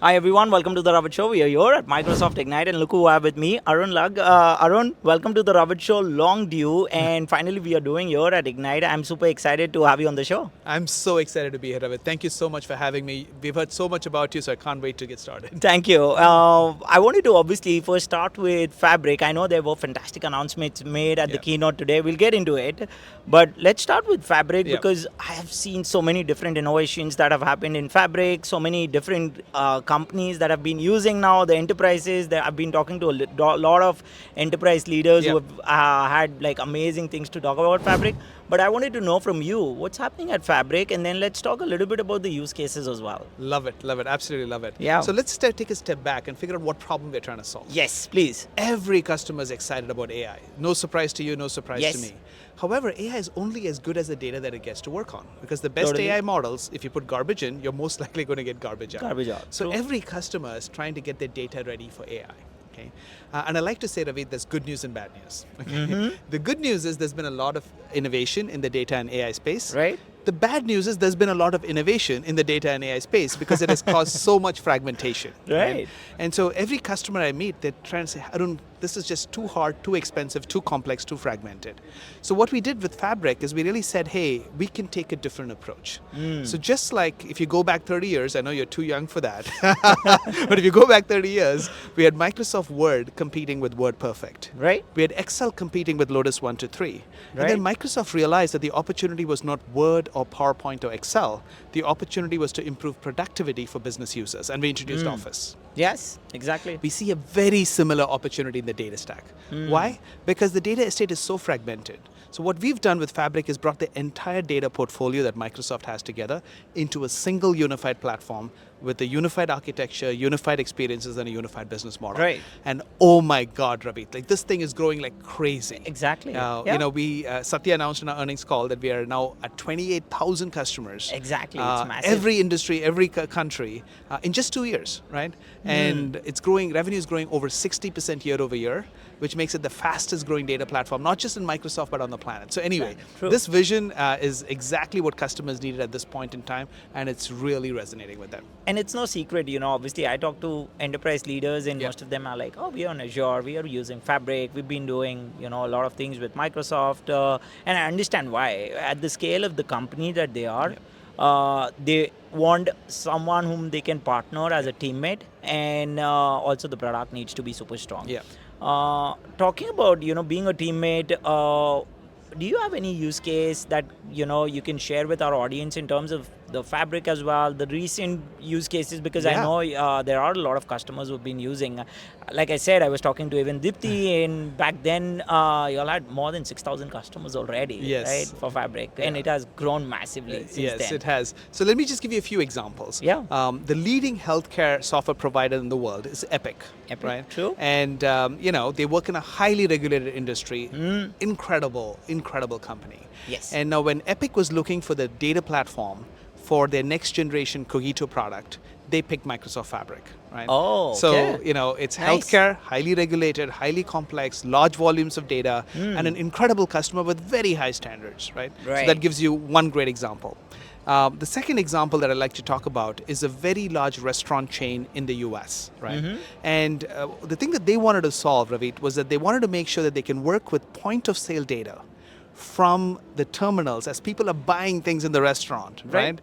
Hi everyone, welcome to the Robert Show. We are here at Microsoft Ignite and look who I have with me, Arun Ulag. Arun, welcome to the Robert Show, long due, and finally we are doing here at Ignite. I'm super excited to have you on the show. I'm so excited to be here, Ravi. Thank you so much for having me. We've heard so much about you, so I can't wait to get started. Thank you. I wanted to obviously first start with Fabric. I know there were fantastic announcements made at the keynote today. We'll get into it. But let's start with Fabric because I have seen so many different innovations that have happened in Fabric, so many different companies that have been using now, the enterprises. That I've been talking to a lot of enterprise leaders who have had like amazing things to talk about Fabric. But I wanted to know from you, what's happening at Fabric, and then let's talk a little bit about the use cases as well. Love it, absolutely love it. Yeah. So let's take a step back and figure out what problem we're trying to solve. Yes, please. Every customer is excited about AI. No surprise to you, no surprise to me. However, AI is only as good as the data that it gets to work on. Because the best AI models, if you put garbage in, you're most likely going to get garbage out. So every customer is trying to get their data ready for AI. Okay. And I like to say, Ravi, there's good news and bad news. Okay? The good news is there's been a lot of innovation in the data and AI space. Right. The bad news is there's been a lot of innovation in the data and AI space because it has caused so much fragmentation. Right. And so every customer I meet, they're trying to say, Arun, this is just too hard, too expensive, too complex, too fragmented. So what we did with Fabric is we really said, hey, we can take a different approach. So just like if you go back 30 years, I know you're too young for that, but if you go back 30 years, we had Microsoft Word competing with WordPerfect. Right. We had Excel competing with Lotus 1 to 3. And then Microsoft realized that the opportunity was not Word or PowerPoint or Excel. The opportunity was to improve productivity for business users, and we introduced Office. Yes, exactly. We see a very similar opportunity in the data stack. Why? Because the data estate is so fragmented. So what we've done with Fabric is brought the entire data portfolio that Microsoft has together into a single unified platform with a unified architecture, unified experiences, and a unified business model. Right. And oh my God, Ravi, like this thing is growing like crazy. Exactly. You know, Satya announced in our earnings call that we are now at 28,000 customers. Exactly, it's massive. Every industry, every country, in just 2 years, right? And it's growing, revenue is growing over 60% year over year, which makes it the fastest growing data platform, not just in Microsoft, but on the planet. So anyway, this vision is exactly what customers needed at this point in time, and it's really resonating with them. And it's no secret, you know, obviously I talk to enterprise leaders and most of them are like, oh, we are on Azure, we are using Fabric, we've been doing, you know, a lot of things with Microsoft. And I understand why. At the scale of the company that they are, they want someone whom they can partner as a teammate, and also the product needs to be super strong. Talking about, you know, being a teammate, do you have any use case that, you know, you can share with our audience in terms of the Fabric as well, the recent use cases? Because I know there are a lot of customers who've been using. Like I said, I was talking to even Dipti, and back then you all had more than 6,000 customers already, right, for Fabric, and it has grown massively since then. Yes, it has. So let me just give you a few examples. The leading healthcare software provider in the world is Epic. Right? True. And you know, they work in a highly regulated industry. Incredible company. Yes. And now when Epic was looking for the data platform for their next generation Cogito product, they picked Microsoft Fabric, right? So, you know, it's healthcare, highly regulated, highly complex, large volumes of data, and an incredible customer with very high standards, right? So that gives you one great example. The second example that I'd like to talk about is a very large restaurant chain in the US, right? And the thing that they wanted to solve, Ravi, was that they wanted to make sure that they can work with point of sale data from the terminals as people are buying things in the restaurant, right?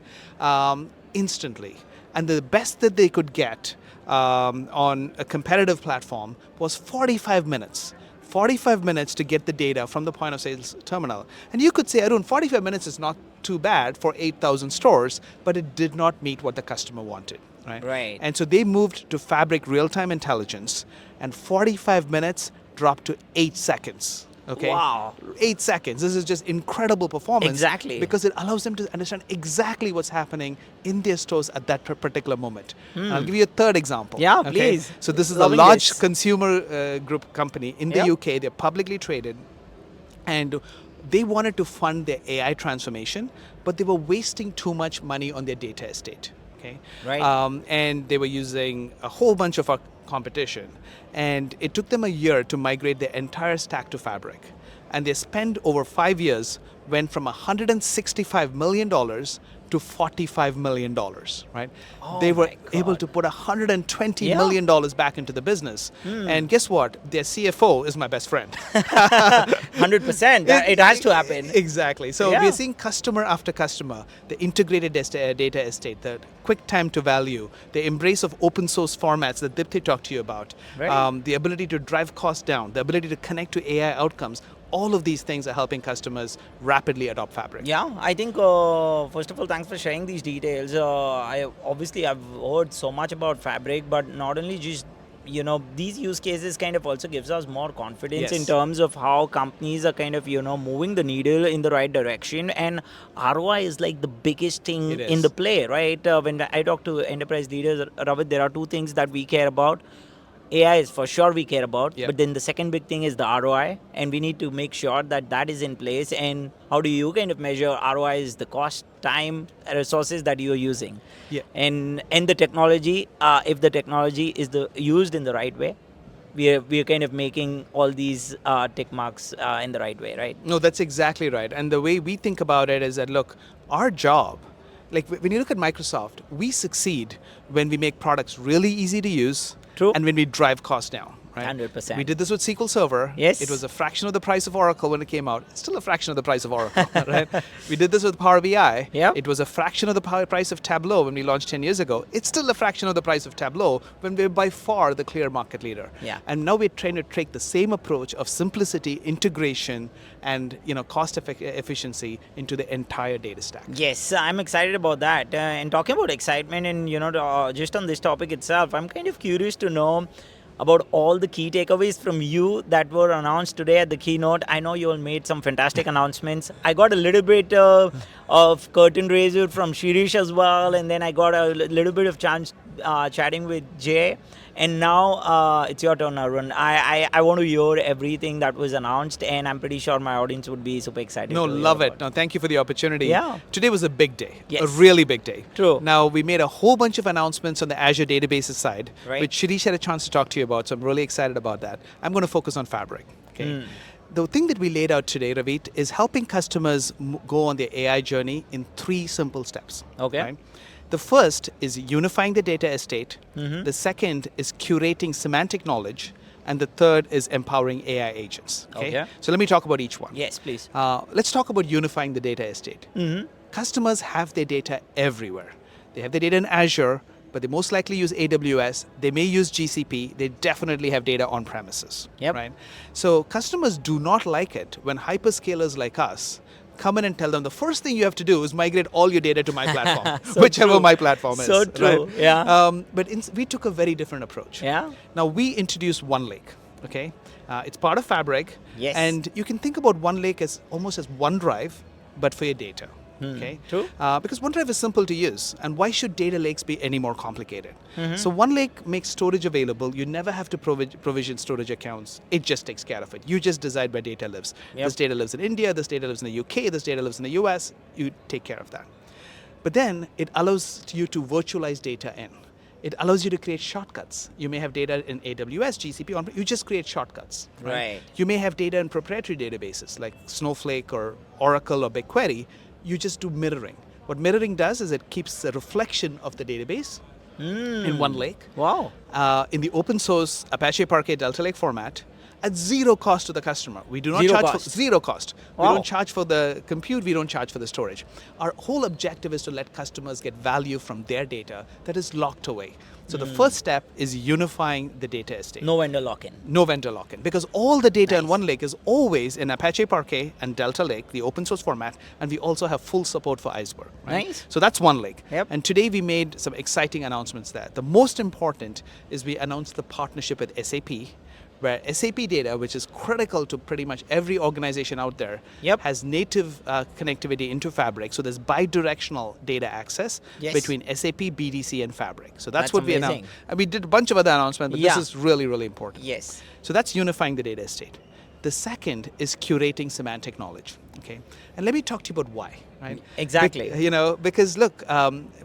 Instantly. And the best that they could get on a competitive platform was 45 minutes. 45 minutes to get the data from the point of sales terminal. And you could say, Arun, 45 minutes is not too bad for 8,000 stores, but it did not meet what the customer wanted. Right. And so they moved to Fabric real-time intelligence, and 45 minutes dropped to 8 seconds. Okay. Wow. 8 seconds. This is just incredible performance. Exactly. Because it allows them to understand exactly what's happening in their stores at that particular moment. And I'll give you a third example. Yeah, please. So this is a large consumer group company in the UK. They're publicly traded. And they wanted to fund their AI transformation, but they were wasting too much money on their data estate. Okay. Right. And they were using a whole bunch of our competition. And it took them a year to migrate their entire stack to Fabric. And their spend over 5 years went from $165 million to $45 million, right? Oh they were my able God. to put $120 Yeah. million back into the business. And guess what? Their CFO is my best friend. 100%. It has to happen. Exactly. So Yeah. we're seeing customer after customer, the integrated data estate, the quick time to value, the embrace of open source formats that Dipti talked to you about, Right. the ability to drive costs down, the ability to connect to AI outcomes. All of these things are helping customers rapidly adopt Fabric. Yeah, I think first of all, thanks for sharing these details. I've heard so much about Fabric, but not only just these use cases kind of also gives us more confidence in Yes. terms of how companies are kind of moving the needle in the right direction, and ROI is like the biggest thing It in is. the play, right? When I talk to enterprise leaders, Ravit, there are two things that we care about. AI is for sure we care about, Yep. but then the second big thing is the ROI, and we need to make sure that that is in place. And how do you kind of measure ROI? Is the cost, time, resources that you are using, Yeah. and the technology. If the technology is used in the right way, we are kind of making all these tick marks in the right way, right? No, that's exactly right. And the way we think about it is that, look, our job, like when you look at Microsoft, we succeed when we make products really easy to use. True. And when we drive costs down. Right? 100%. We did this with SQL Server. Yes. It was a fraction of the price of Oracle when it came out. It's still a fraction of the price of Oracle, right? We did this with Power BI. Yep. It was a fraction of the price of Tableau when we launched 10 years ago. It's still a fraction of the price of Tableau when we're by far the clear market leader. Yeah. And now we're trying to take the same approach of simplicity, integration, and cost efficiency into the entire data stack. Yes, I'm excited about that. And talking about excitement, and just on this topic itself, I'm kind of curious to know about all the key takeaways from you that were announced today at the keynote. I know you all made some fantastic announcements. I got a little bit of curtain raiser from Shirish as well, and then I got a little bit of chance chatting with Jay. And now it's your turn, Arun. I want to hear everything that was announced, and I'm pretty sure my audience would be super excited. No, to hear love it. about. No, thank you for the opportunity. Yeah. Today was a big day. Yes. A really big day. True. Now, we made a whole bunch of announcements on the Azure databases side, Right. which Shirish had a chance to talk to you about, so I'm really excited about that. I'm going to focus on Fabric. Okay. The thing that we laid out today, Ravit, is helping customers go on their AI journey in 3 simple steps. Okay. Right? The first is unifying the data estate. The second is curating semantic knowledge. And the third is empowering AI agents. Okay? So let me talk about each one. Yes, please. Let's talk about unifying the data estate. Customers have their data everywhere. They have their data in Azure, but they most likely use AWS. They may use GCP. They definitely have data on premises. Yep. Right? So customers do not like it when hyperscalers like us come in and tell them the first thing you have to do is migrate all your data to my platform, whichever my platform is. So true. Right? Yeah. But we took a very different approach. Yeah. Now we introduced OneLake. Okay, it's part of Fabric. Yes. And you can think about OneLake as almost as OneDrive, but for your data. Okay. True. Because OneDrive is simple to use, and why should data lakes be any more complicated? So OneLake makes storage available. You never have to provision storage accounts. It just takes care of it. You just decide where data lives. Yep. This data lives in India. This data lives in the UK. This data lives in the US. You take care of that. But then it allows you to virtualize data in. It allows you to create shortcuts. You may have data in AWS, GCP, you just create shortcuts. Right. You may have data in proprietary databases like Snowflake or Oracle or BigQuery. You just do mirroring. What mirroring does is it keeps a reflection of the database in OneLake. Wow. In the open source Apache Parquet Delta Lake format at zero cost to the customer. We do not Zero charge cost. for zero cost. Wow. We don't charge for the compute, we don't charge for the storage. Our whole objective is to let customers get value from their data that is locked away. So the first step is unifying the data estate. No vendor lock-in. No vendor lock-in, because all the data in OneLake is always in Apache Parquet and Delta Lake, the open source format, and we also have full support for Iceberg. Right? Nice. So that's OneLake. Yep. And today we made some exciting announcements there. The most important is we announced the partnership with SAP, where SAP data, which is critical to pretty much every organization out there, Yep. has native connectivity into Fabric. So there's bi-directional data access Yes. between SAP, BDC, and Fabric. So That's what we announced. amazing. And we did a bunch of other announcements, but Yeah. this is really, really important. Yes. So that's unifying the data estate. The second is curating semantic knowledge. Okay, and let me talk to you about why. Right? Exactly. Because look,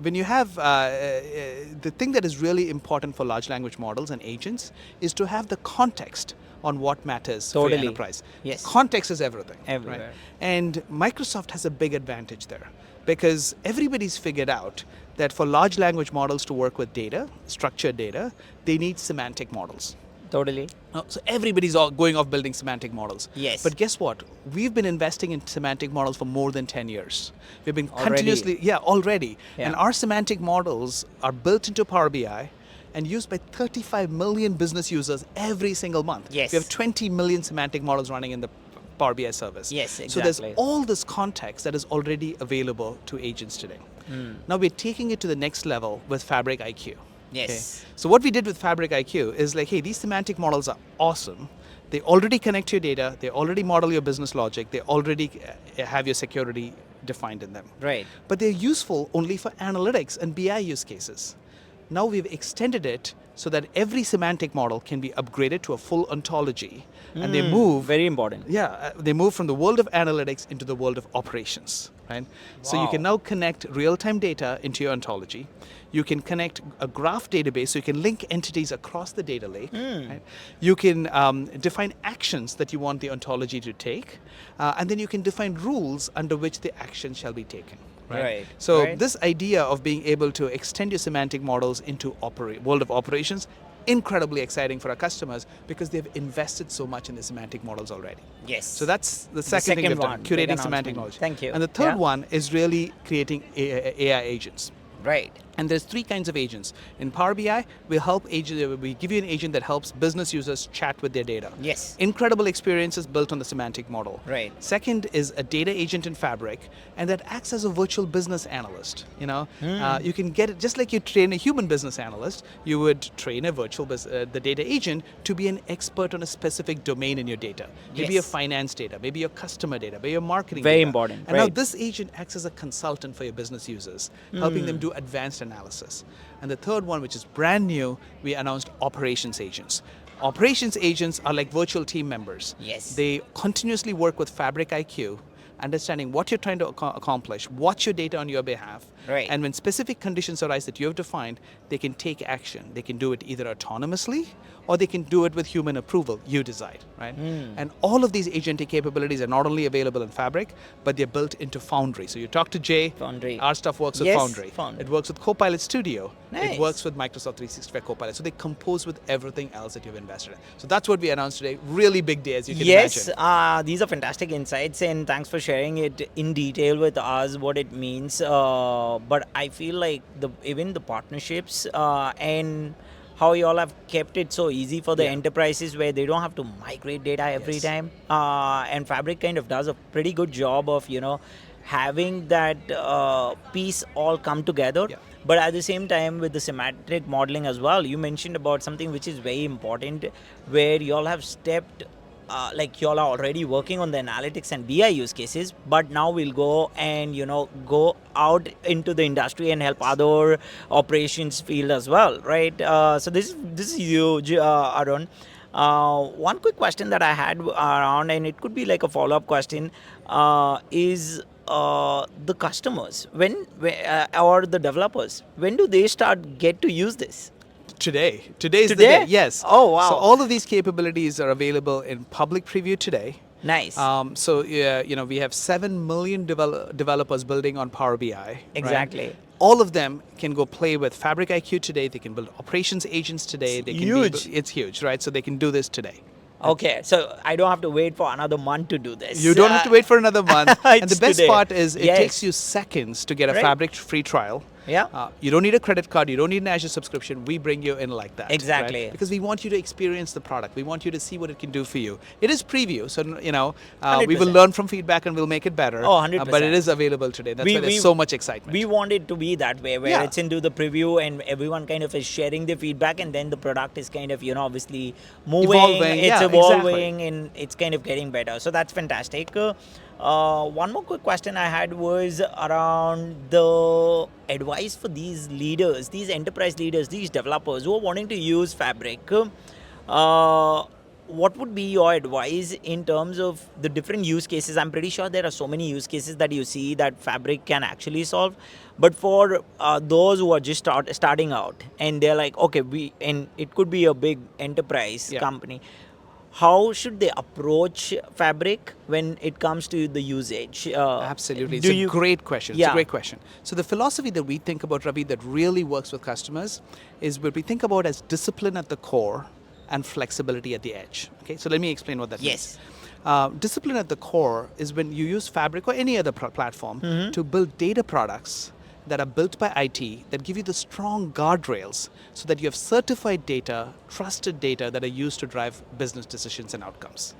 when you have the thing that is really important for large language models and agents is to have the context on what matters for your Totally. enterprise. Yes. Context is everything. Everywhere. Right? And Microsoft has a big advantage there. because everybody's figured out that for large language models to work with data, structured data, they need semantic models. Totally. So everybody's all going off building semantic models. Yes. But guess what? We've been investing in semantic models for more than 10 years. We've been Already? continuously, already. Yeah. And our semantic models are built into Power BI and used by 35 million business users every single month. Yes. We have 20 million semantic models running in the Power BI service. Yes, exactly. So there's all this context that is already available to agents today. Now we're taking it to the next level with Fabric IQ. Yes. Okay? So what we did with Fabric IQ is like, hey, these semantic models are awesome. They already connect your data. They already model your business logic. They already have your security defined in them. Right. But they're useful only for analytics and BI use cases. Now we've extended it so that every semantic model can be upgraded to a full ontology, and they move. Very important. Yeah, they move from the world of analytics into the world of operations, right? So you can now connect real-time data into your ontology. You can connect a graph database, so you can link entities across the data lake. Right? You can define actions that you want the ontology to take, and then you can define rules under which the action shall be taken. Right. So this idea of being able to extend your semantic models into world of operations, incredibly exciting for our customers because they've invested so much in the semantic models already. Yes. So that's the second thing we've done, curating semantic knowledge. Thank you. And the third one is really creating AI agents. Right. And there's three kinds of agents. In Power BI, we give you an agent that helps business users chat with their data. Yes. Incredible experiences built on the semantic model. Right. Second is a data agent in Fabric, and that acts as a virtual business analyst. You can get it just like you train a human business analyst. You would train a the data agent to be an expert on a specific domain in your data. Maybe your finance data, maybe your customer data, maybe your marketing data. Very important. And now this agent acts as a consultant for your business users, helping them do advanced analysis. And the third one, which is brand new, we announced operations agents. Operations agents are like virtual team members. Yes. They continuously work with Fabric IQ, understanding what you're trying to accomplish, watch your data on your behalf. Right. And when specific conditions arise that you have defined, they can take action. They can do it either autonomously or they can do it with human approval. You decide, right? And all of these agentic capabilities are not only available in Fabric, but they're built into Foundry. So you talk to Jay, Foundry. Our stuff works with Foundry. Foundry. It works with Copilot Studio. Nice. It works with Microsoft 365 Copilot. So they compose with everything else that you've invested in. So that's what we announced today. Really big day, as you can imagine. Yes, these are fantastic insights, and thanks for sharing it in detail with us, what it means. But I feel like even the partnerships and how you all have kept it so easy for the enterprises where they don't have to migrate data every time. And Fabric kind of does a pretty good job of, having that piece all come together. Yeah. But at the same time, with the semantic modeling as well, you mentioned about something which is very important, where you all have stepped like you all are already working on the analytics and BI use cases, but now we'll go and go out into the industry and help other operations field as well, right? So this is huge, Arun. One quick question that I had around, and it could be like a follow-up question, is the customers or the developers, when do they get to use this? Today is the day. Yes. Oh, wow. So all of these capabilities are available in public preview today. Nice. So we have 7 million developers building on Power BI. Exactly. Right? All of them can go play with Fabric IQ today. They can build operations agents today. It's huge, right? So they can do this today. Okay, so I don't have to wait for another month to do this. You don't have to wait for another month. And the best part is it Yes. takes you seconds to get a Fabric free trial. Yeah. You don't need a credit card. You don't need an Azure subscription. We bring you in like that. Exactly. Right? Because we want you to experience the product. We want you to see what it can do for you. It is preview, so we will learn from feedback and we'll make it better. Oh, 100%. But it is available today. That's why there's so much excitement. We want it to be that way, where it's into the preview and everyone kind of is sharing their feedback, and then the product is kind of obviously moving. It's evolving, and it's kind of getting better. So that's fantastic. One more quick question I had was around the advice for these leaders, these enterprise leaders, these developers who are wanting to use Fabric. What would be your advice in terms of the different use cases? I'm pretty sure there are so many use cases that you see that Fabric can actually solve. But for those who are just starting out and they're like, okay, and it could be a big enterprise company. how should they approach Fabric when it comes to the usage? Absolutely. It's a great question. Yeah. It's a great question. So the philosophy that we think about, Ravi, that really works with customers is what we think about as discipline at the core and flexibility at the edge. Okay, so let me explain what that means. Discipline at the core is when you use Fabric or any other platform to build data products that are built by IT that give you the strong guardrails so that you have certified data, trusted data that are used to drive business decisions and outcomes.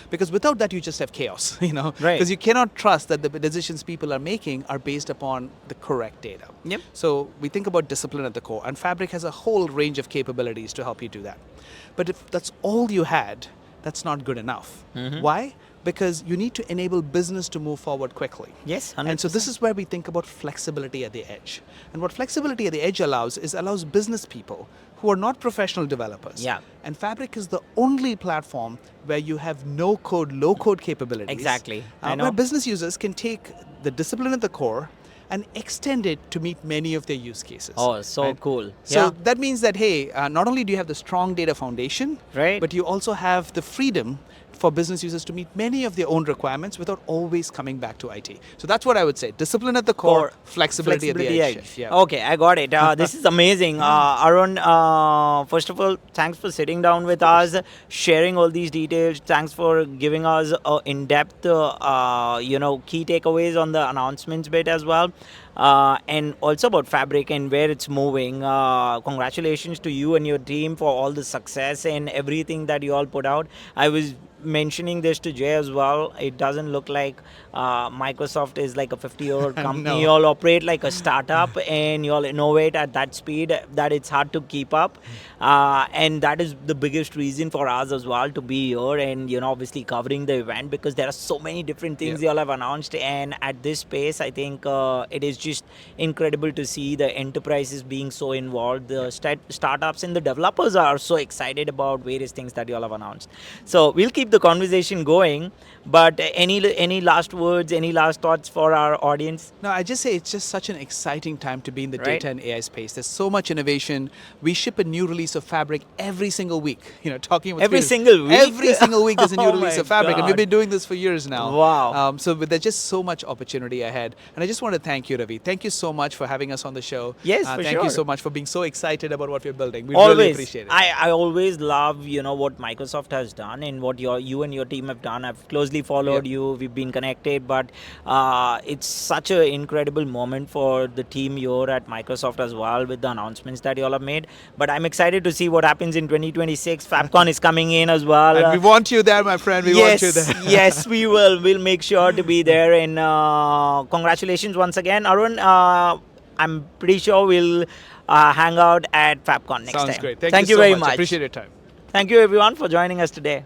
Because without that you just have chaos. Because you cannot trust that the decisions people are making are based upon the correct data. So we think about discipline at the core, and Fabric has a whole range of capabilities to help you do that. But if that's all you had, that's not good enough. Why? Because you need to enable business to move forward quickly. Yes, 100%. And so this is where we think about flexibility at the edge. And what flexibility at the edge allows business people who are not professional developers. And Fabric is the only platform where you have no code, low code capabilities. Exactly. Where business users can take the discipline at the core and extend it to meet many of their use cases. Oh, so cool. So that means that, hey, not only do you have the strong data foundation, but you also have the freedom for business users to meet many of their own requirements without always coming back to IT. So that's what I would say. Discipline at the core, flexibility at the edge. Okay, I got it. This is amazing. Arun, first of all, thanks for sitting down with us, sharing all these details. Thanks for giving us in-depth, key takeaways on the announcements bit as well. And also about Fabric and where it's moving. Congratulations to you and your team for all the success and everything that you all put out. I was mentioning this to Jay as well. It doesn't look like Microsoft is like a 50-year-old company. No. You all operate like a startup and you all innovate at that speed that it's hard to keep up. And that is the biggest reason for us as well to be here and, obviously covering the event, because there are so many different things you all have announced. And at this space, I think it is just incredible to see the enterprises being so involved. The startups and the developers are so excited about various things that you all have announced. So we'll keep the conversation going, but any last words, any last thoughts for our audience? No, I just say it's just such an exciting time to be in the data and AI space. There's so much innovation. We ship a new release of Fabric every single week. Talking about every single week. Every single week there's a new release of Fabric, and we've been doing this for years now. Wow. So there's just so much opportunity ahead, and I just want to thank you, Ravi. Thank you so much for having us on the show. Yes, thank you so much for being so excited about what we're building. We always really appreciate it. I always love what Microsoft has done and what you and your team have done. I've closely followed you. We've been connected, but it's such an incredible moment for the team here at Microsoft as well with the announcements that you all have made. But I'm excited to see what happens in 2026. FabCon is coming in as well. And we want you there, my friend. We want you there. Yes, we will. We'll make sure to be there. And congratulations once again, Arun. I'm pretty sure we'll hang out at FabCon next time. Sounds great. Thank you very much. much. Appreciate your time. Thank you everyone for joining us today.